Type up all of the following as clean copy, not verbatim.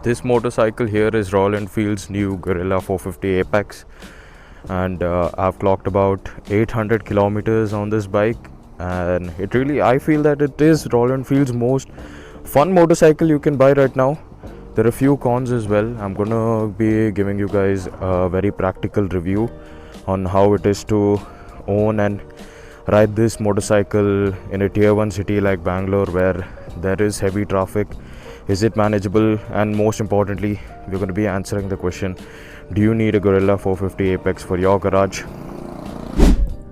This motorcycle here is Royal Enfield's new Guerrilla 450 Apex, and I've clocked about 800 kilometers on this bike, and I feel that it is Royal Enfield's most fun motorcycle you can buy right now. There are a few cons as well. I'm gonna be giving you guys a very practical review on how it is to own and ride this motorcycle in a tier 1 city like Bangalore, where there is heavy traffic. Is it manageable? And most importantly, we're going to be answering the question, do you need a Guerrilla 450 Apex for your garage?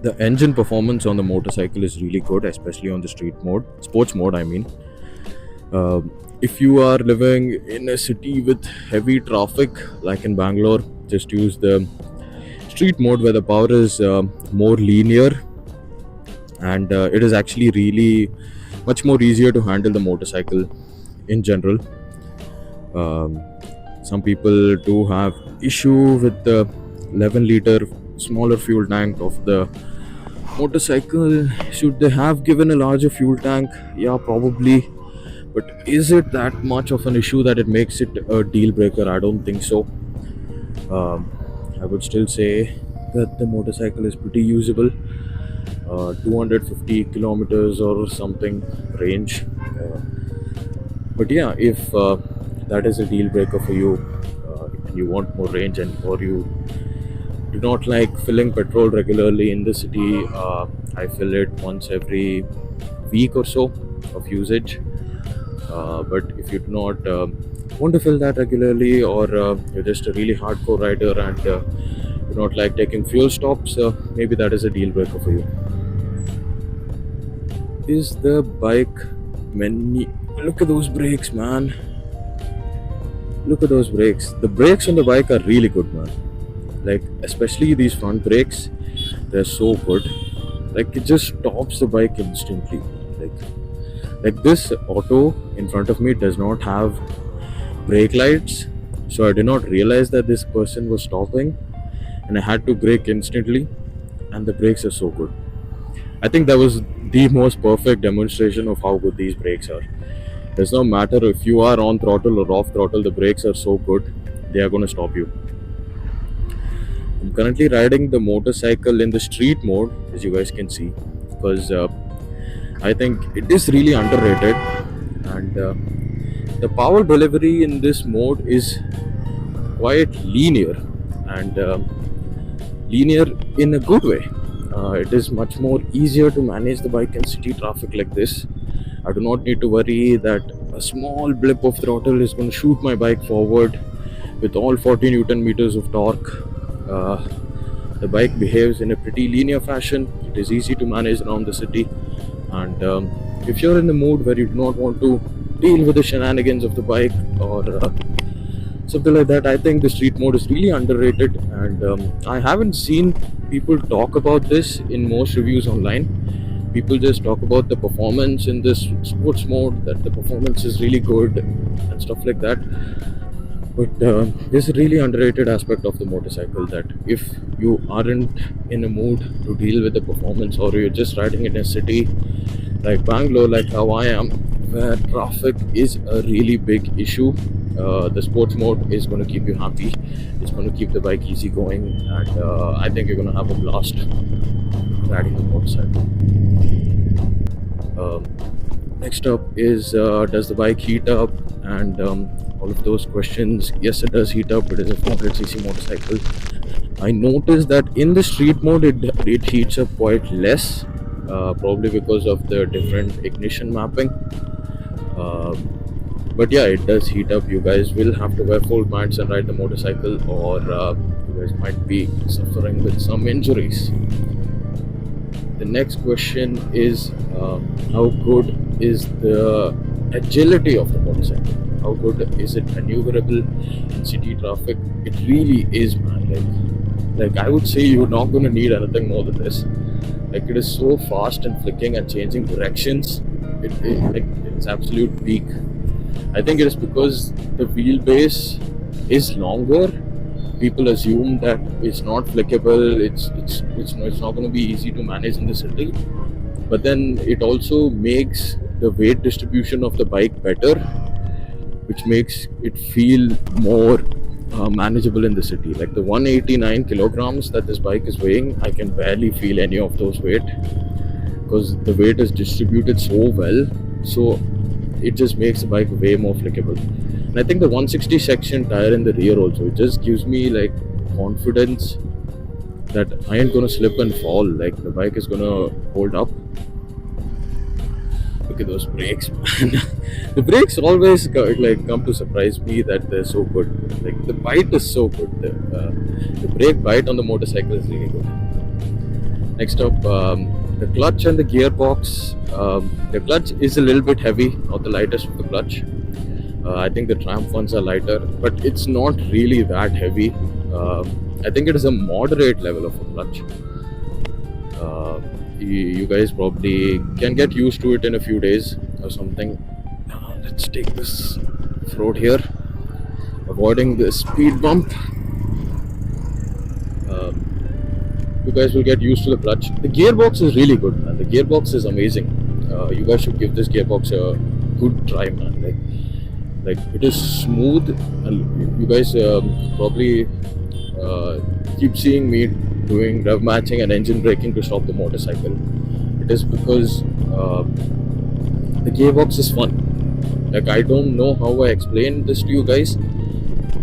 The engine performance on the motorcycle is really good, especially on the sports mode I mean. If you are living in a city with heavy traffic like in Bangalore, just use the street mode where the power is more linear, and it is actually really much more easier to handle the motorcycle in general. Some people do have issue with the 11-liter smaller fuel tank of the motorcycle. Should they have given a larger fuel tank? Yeah, probably. But is it that much of an issue that it makes it a deal breaker? I don't think so. I would still say that the motorcycle is pretty usable. 250 kilometers or something range. But yeah, if that is a deal breaker for you, and you want more range, or you do not like filling petrol regularly in the city, I fill it once every week or so of usage. But if you do not want to fill that regularly, or you're just a really hardcore rider and do not like taking fuel stops, maybe that is a deal breaker for you. Is the bike many? Look at those brakes, man. Look at those brakes. The brakes on the bike are really good, man. Like, especially these front brakes, they're so good. Like, it just stops the bike instantly. Like this auto in front of me does not have brake lights, so I did not realize that this person was stopping, and I had to brake instantly, and the brakes are so good. I think that was the most perfect demonstration of how good these brakes are. Does not matter if you are on throttle or off throttle, the brakes are so good, they are going to stop you. I'm currently riding the motorcycle in the street mode, as you guys can see, because I think it is really underrated, and the power delivery in this mode is quite linear, and linear in a good way. It is much more easier to manage the bike in city traffic like this. I do not need to worry that a small blip of throttle is going to shoot my bike forward with all 40 Newton meters of torque. The bike behaves in a pretty linear fashion. It is easy to manage around the city, and if you're in the mood where you do not want to deal with the shenanigans of the bike or something like that, I think the street mode is really underrated, and I haven't seen people talk about this in most reviews online. People just talk about the performance in this sports mode, that the performance is really good and stuff like that. But there's a really underrated aspect of the motorcycle, that if you aren't in a mood to deal with the performance, or you're just riding in a city like Bangalore, like how I am, where traffic is a really big issue, the sports mode is going to keep you happy. It's going to keep the bike easy going, and I think you're going to have a blast riding the motorcycle. Next up is, does the bike heat up, and all of those questions. Yes, it does heat up. It is a 400cc motorcycle. I noticed that in the street mode it heats up quite less, probably because of the different ignition mapping. But yeah, it does heat up. You guys will have to wear full pants and ride the motorcycle, or you guys might be suffering with some injuries. The next question is, how good is the agility of the motorcycle? How good is it maneuverable in city traffic? It really is, man. Like I would say you're not going to need anything more than this. Like, it is so fast and flicking and changing directions. It's absolute peak. I think it is because the wheelbase is longer. People assume that it's not flickable. It's not going to be easy to manage in the city. But then it also makes the weight distribution of the bike better. which makes it feel more manageable in the city. Like the 189 kilograms that this bike is weighing, I can barely feel any of those weight because the weight is distributed so well. So it just makes the bike way more flickable. And I think the 160 section tire in the rear also, it just gives me like confidence that I ain't gonna slip and fall. Like the bike is gonna hold up. Look at those brakes, man. The brakes always come to surprise me that they're so good. Like the bite is so good. The brake bite on the motorcycle is really good. Next up, the clutch and the gearbox. The clutch is a little bit heavy, not the lightest of the clutch. I think the Triumph ones are lighter, but it's not really that heavy. I think it is a moderate level of a clutch. You guys probably can get used to it in a few days or something. Let's take this road here, avoiding the speed bump. You guys will get used to the clutch. The gearbox is really good, man. The gearbox is amazing. You guys should give this gearbox a good try, man. Like it is smooth, and you guys probably keep seeing me doing rev matching and engine braking to stop the motorcycle. It is because the gearbox is fun. Like I don't know how I explain this to you guys,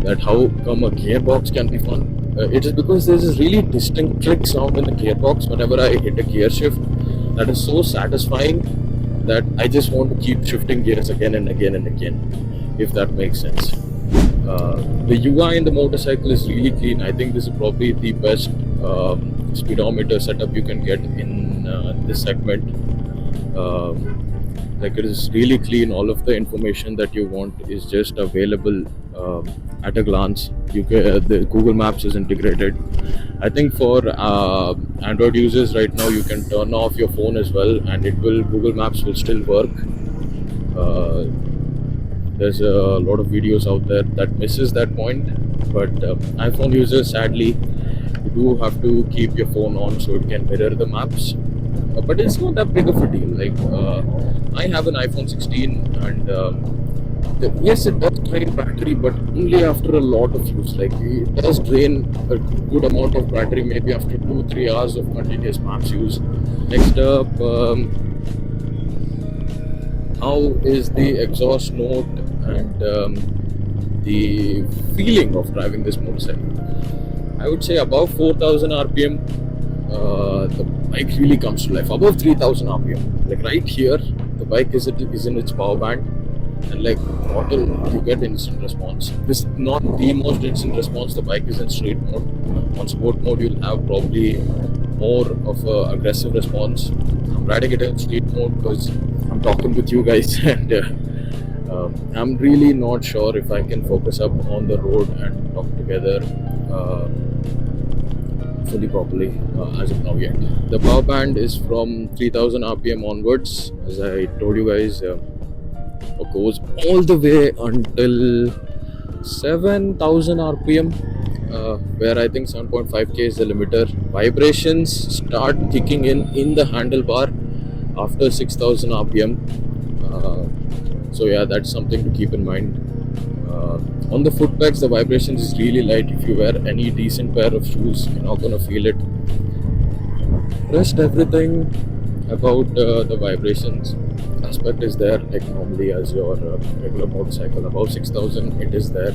that how come a gearbox can be fun. It is because there's this really distinct click sound in the gearbox whenever I hit a gear shift that is so satisfying that I just want to keep shifting gears again and again and again, if that makes sense. The UI in the motorcycle is really clean. I think this is probably the best speedometer setup you can get in this segment. Like it is really clean. All of the information that you want is just available at a glance. The Google Maps is integrated. I think for Android users right now, you can turn off your phone as well, and Google Maps will still work. There's a lot of videos out there that misses that point, but iPhone users, sadly, you do have to keep your phone on so it can mirror the maps. But it's not that big of a deal. Like I have an iPhone 16, and yes, it does drain battery, but only after a lot of use. Like it does drain a good amount of battery, maybe after 2-3 hours of continuous maps use. Next up, how is the exhaust note and the feeling of driving this motorcycle? I would say above 4,000 RPM, the bike really comes to life. Above 3,000 RPM, like right here, the bike is in its power band, and like throttle, you get instant response. This is not the most instant response. The bike is in straight mode. On sport mode, you'll have probably more of a aggressive response. I'm riding it in street mode because I'm talking with you guys, and I'm really not sure if I can focus up on the road and talk together fully properly as of now yet. The power band is from 3000 RPM onwards, as I told you guys. Goes all the way until 7,000 RPM, where I think 7.5k is the limiter. Vibrations start kicking in the handlebar after 6,000 RPM. So yeah, that's something to keep in mind. On the foot pegs, the vibration is really light. If you wear any decent pair of shoes, you're not gonna feel it. Rest everything about the vibrations aspect is there, like normally as your regular motorcycle. Above 6,000 it is there.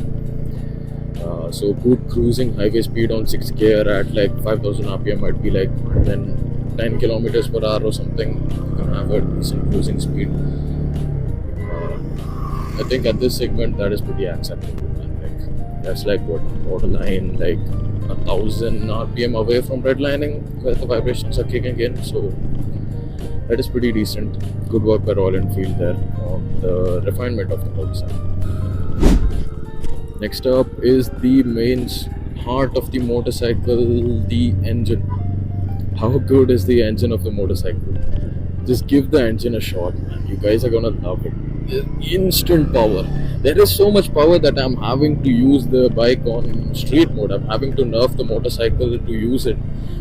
So good cruising highway speed on 6 gear at like 5,000 RPM might be like 10 kilometers per hour or something. You can have a decent cruising speed. I think at this segment that is pretty acceptable. Like that's like what, borderline like 1,000 RPM away from redlining where the vibrations are kicking in. So that is pretty decent. Good work by Royal Enfield there on the refinement of the motorcycle. Next up is the main heart of the motorcycle, the engine. How good is the engine of the motorcycle? Just give the engine a shot, man. You guys are gonna love it. Instant power. There is so much power that I'm having to use the bike on street mode. I'm having to nerf the motorcycle to use it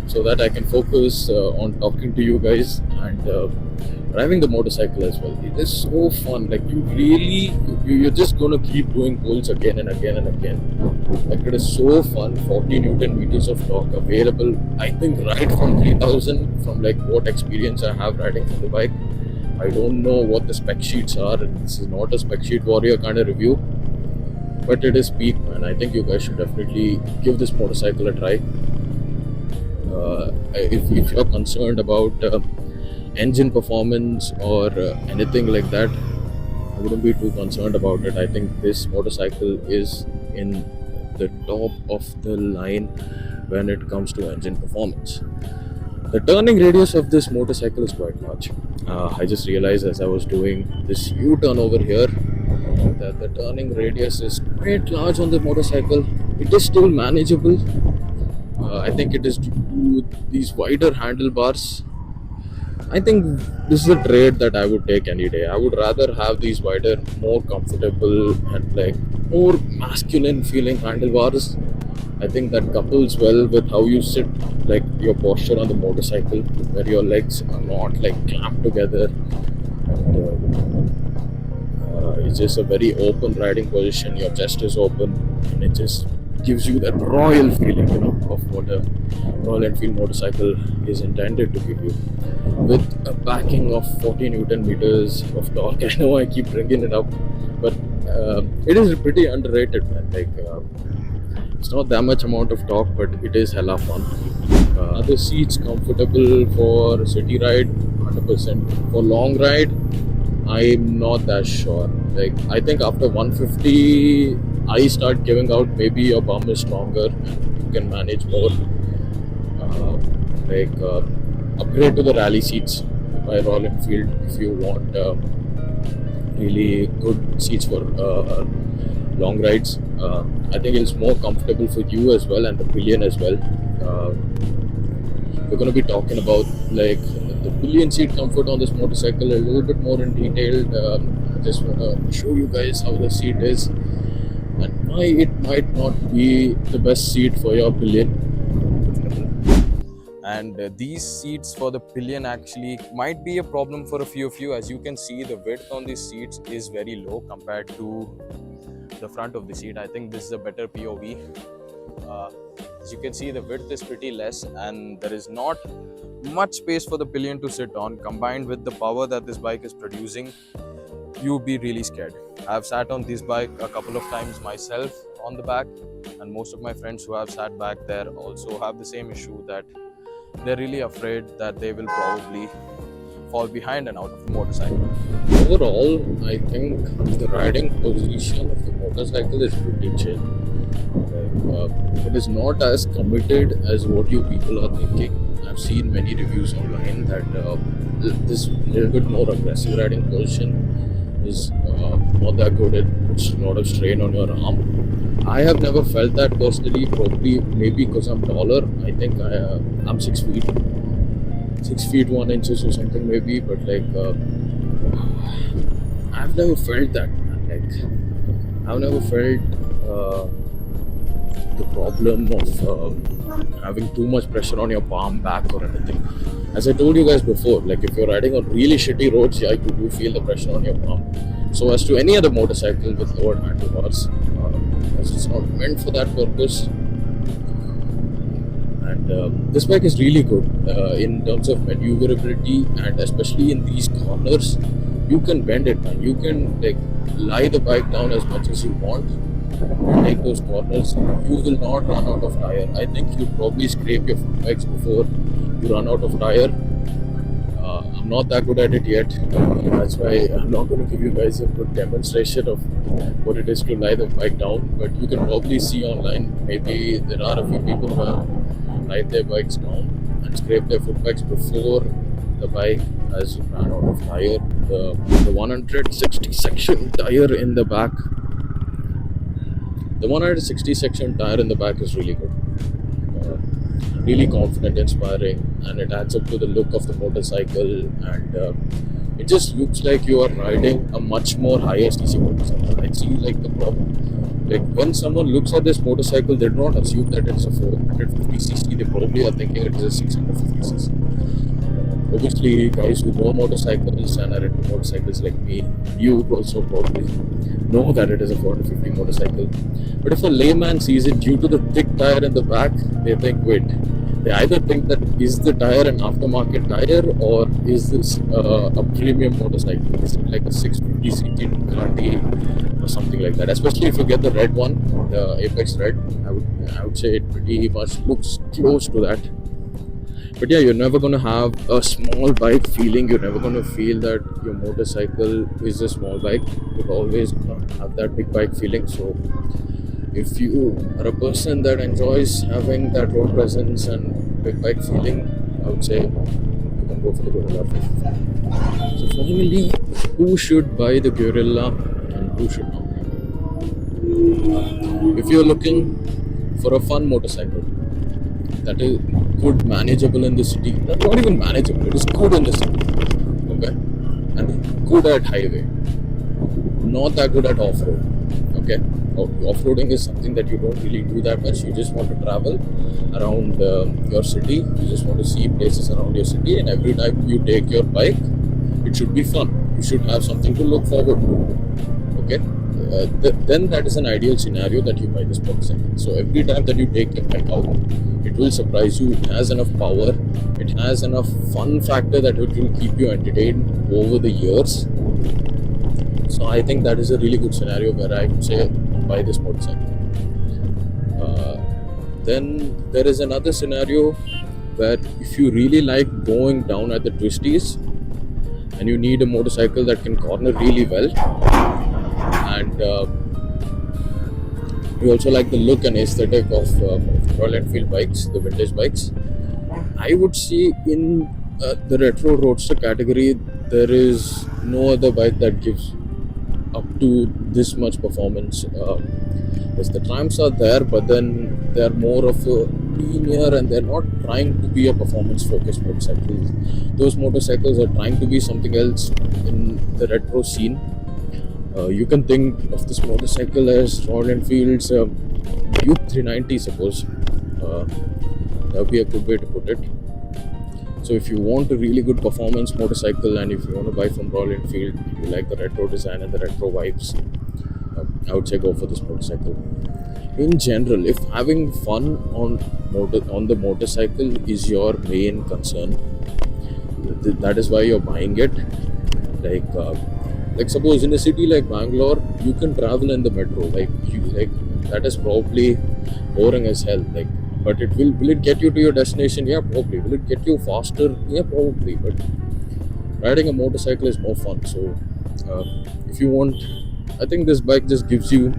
so that I can focus on talking to you guys and driving the motorcycle as well. It is so fun. Like you really, you're just gonna keep doing pulls again and again and again. Like it is so fun. 40 Newton meters of torque available. I think right from 3000. From like what experience I have riding from the bike. I don't know what the spec sheets are. This is not a spec sheet warrior kind of review, but it is peak, man. I think you guys should definitely give this motorcycle a try. If you're concerned about engine performance or anything like that, I wouldn't be too concerned about it. I think this motorcycle is in the top of the line when it comes to engine performance. The turning radius of this motorcycle is quite large. I just realized as I was doing this U-turn over here that the turning radius is quite large on the motorcycle. It is still manageable. I think it is due to these wider handlebars. I think this is a trade that I would take any day. I would rather have these wider, more comfortable and like more masculine feeling handlebars. I think that couples well with how you sit, like your posture on the motorcycle, where your legs are not like clamped together. And, it's just a very open riding position. Your chest is open, and it just gives you that royal feeling, of what a Royal Enfield motorcycle is intended to give you. With a backing of 40 Newton meters of torque, I know I keep bringing it up, but it is pretty underrated, man. Like it's not that much amount of torque, but it is hella fun. Are the seats comfortable for city ride? 100%. For long ride, I'm not that sure. Like I think after 150, I start giving out. Maybe your bum is stronger and you can manage more. Uh, like upgrade to the rally seats by Royal Enfield if you want really good seats for long rides. I think it's more comfortable for you as well and the pillion as well. We're going to be talking about like the pillion seat comfort on this motorcycle a little bit more in detail. I just want to show you guys how the seat is and why it might not be the best seat for your pillion. And these seats for the pillion actually might be a problem for a few of you. As you can see, the width on these seats is very low compared to the front of the seat. I think this is a better POV. As you can see, the width is pretty less and there is not much space for the pillion to sit on. Combined with the power that this bike is producing, you'll be really scared. I've sat on this bike a couple of times myself on the back, and most of my friends who have sat back there also have the same issue, that they're really afraid that they will probably fall behind and out of the motorcycle. Overall, I think the riding position of the motorcycle is pretty chill. It is not as committed as what you people are thinking. I've seen many reviews online that this little bit more aggressive riding position is not that good. It puts a lot of strain on your arm. I have never felt that personally. Probably maybe because I'm taller. I think I'm 6 feet, 6 feet 1 inches or something maybe. But like I've never felt that. Like I've never felt the problem of having too much pressure on your palm, back, or anything. As I told you guys before, like if you're riding on really shitty roads, yeah, you do feel the pressure on your palm. So as to any other motorcycle with lowered handlebars, because it's not meant for that purpose. And this bike is really good in terms of maneuverability, and especially in these corners, you can bend it, man. You can like lie the bike down as much as you want and take those corners. You will not run out of tire. I think you'll probably scrape your foot pegs before you run out of tire. I'm not that good at it yet. That's why I'm not going to give you guys a good demonstration of what it is to lie the bike down. But you can probably see online, maybe there are a few people who have lied their bikes down and scrape their foot pegs before the bike has run out of tire. The 160 section tire in the back. The 160 section tire in the back is really good. Really confident, inspiring, and it adds up to the look of the motorcycle, and it just looks like you are riding a much more higher cc motorcycle. I see like the problem. Like when someone looks at this motorcycle, they do not assume that it's a 450cc. They probably are thinking it is a 650cc. Obviously, guys who know motorcycles and are into motorcycles like me, you also probably know that it is a 450 motorcycle. But if a layman sees it due to the thick tire in the back, they think, wait, they either think that is the tire an aftermarket tire or is this a premium motorcycle? Is it like a 650cc Ducati or something like that? Especially if you get the red one, the Apex Red, I would say it pretty much looks close to that. But yeah, you're never gonna have a small bike feeling. You're never gonna feel that your motorcycle is a small bike. You're always gonna have that big bike feeling. So if you are a person that enjoys having that road presence and big bike feeling, I would say you can go for the Gorilla 550. So finally, who should buy the Gorilla and who should not? If you're looking for a fun motorcycle that is good, manageable in the city, not even manageable, it is good in the city, okay, and good at highway, not that good at off-road, okay. Off-roading is something that you don't really do that much. You just want to travel around your city. You just want to see places around your city, and every time you take your bike, it should be fun. You should have something to look forward to, okay. Then that is an ideal scenario that you buy this motorcycle. So every time that you take your bike out, it will surprise you. It has enough power, it has enough fun factor that it will keep you entertained over the years. So I think that is a really good scenario where I would say buy this motorcycle. Then there is another scenario where if you really like going down at the twisties and you need a motorcycle that can corner really well, and you also like the look and aesthetic of Royal Enfield bikes, the vintage bikes, I would say in the retro roadster category, there is no other bike that gives up to this much performance. Yes, the Triumphs are there, but then they're more of a linear and they're not trying to be a performance focused motorcycle. Those motorcycles are trying to be something else in the retro scene. You can think of this motorcycle as Royal Enfield's Youth 390, suppose. That would be a good way to put it. So if you want a really good performance motorcycle and if you want to buy from Royal Enfield, you like the retro design and the retro vibes, I would say go for this motorcycle. In general, if having fun on the motorcycle is your main concern, that is why you're buying it. Like suppose in a city like Bangalore, you can travel in the metro. That is probably boring as hell. But will it get you to your destination? Yeah, probably. Will it get you faster? Yeah, probably. But riding a motorcycle is more fun. So if you want, I think this bike just gives you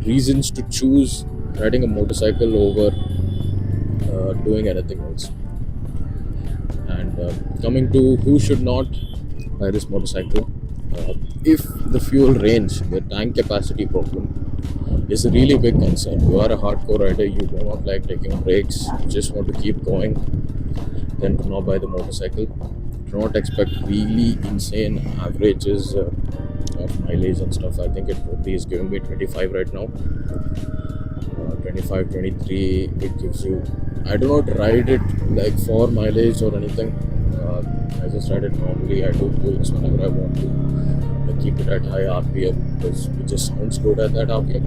reasons to choose riding a motorcycle over doing anything else. And coming to who should not buy this motorcycle, if the fuel range, the tank capacity problem is a really big concern. You are a hardcore rider, you do not like taking breaks, you just want to keep going, then do not buy the motorcycle. Do not expect really insane averages of mileage and stuff. I think it probably is giving me 25 right now. 25, 23, it gives you. I do not ride it like for mileage or anything. I just ride it normally. I do pulls whenever I want to. I keep it at high RPM because it just sounds good at that RPM.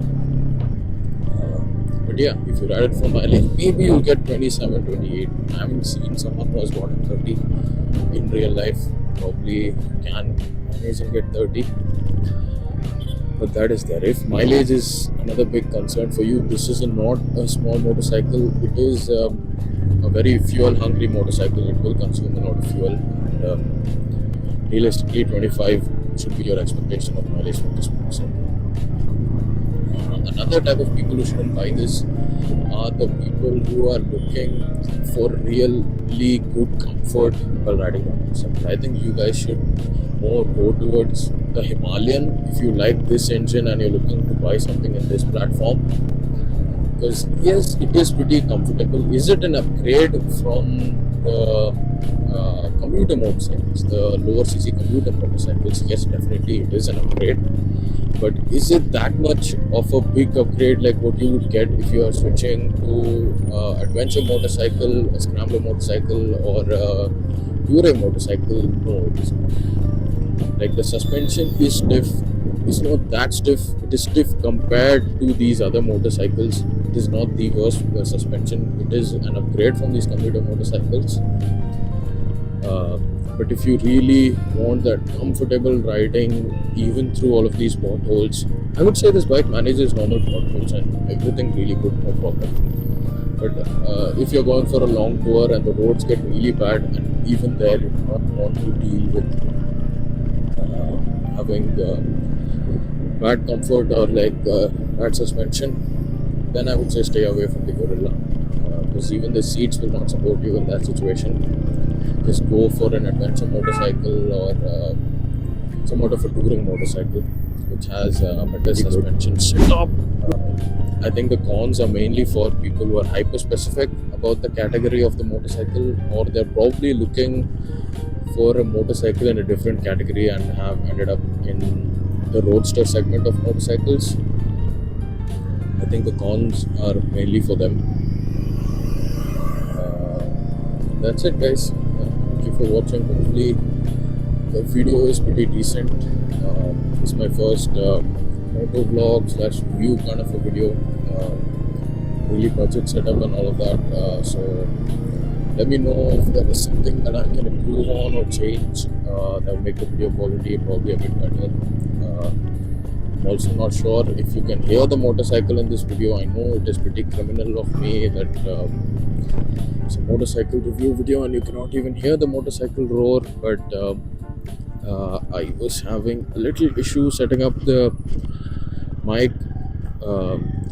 But yeah, if you ride it for mileage, maybe you'll get 27, 28. I haven't seen someone who has gotten 30 in real life. Probably can manage and get 30. But that is there. If mileage is another big concern for you, this is not a small motorcycle. It is a very fuel hungry motorcycle. It will consume a lot of fuel. And realistically, 25 should be your expectation of mileage from this motorcycle. Another type of people who shouldn't buy this are the people who are looking for really good comfort while riding a motorcycle. I think you guys should more go towards the Himalayan if you like this engine and you're looking to buy something in this platform. Because yes, it is pretty comfortable. Is it an upgrade from the commuter motorcycles, the lower cc commuter motorcycles? Yes, definitely it is an upgrade. But is it that much of a big upgrade like what you would get if you are switching to adventure motorcycle, a scrambler motorcycle, or touring motorcycle, no, it is not. Like the suspension is stiff. It's not that stiff. It is stiff compared to these other motorcycles. It is not the worst suspension. It is an upgrade from these commuter motorcycles. Uh, but if you really want that comfortable riding, even through all of these potholes, I would say this bike manages normal potholes and everything really good, no problem. But if you're going for a long tour and the roads get really bad, and even there you do not want to deal with having bad comfort or like bad suspension, then I would say stay away from the Gorilla, because even the seats will not support you in that situation. Just go for an adventure motorcycle or somewhat of a touring motorcycle which has better suspension. Stop! I think the cons are mainly for people who are hyper specific about the category of the motorcycle, or they're probably looking for a motorcycle in a different category and have ended up in the roadster segment of motorcycles. I think the cons are mainly for them. That's it, guys. Thank you for watching. Hopefully the video is pretty decent. This is my first moto vlog slash review kind of a video. Really budget setup and all of that. So let me know if there is something that I can improve on or change that will make the video quality probably a bit better. I'm also not sure if you can hear the motorcycle in this video. I know it is pretty criminal of me that it's a motorcycle review video and you cannot even hear the motorcycle roar, but I was having a little issue setting up the mic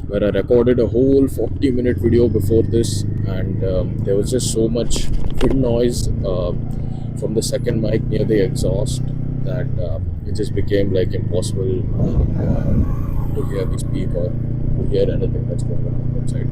where I recorded a whole 40-minute video before this, and there was just so much wind noise from the second mic near the exhaust that it just became like impossible to hear me speak or to hear anything that's going on outside.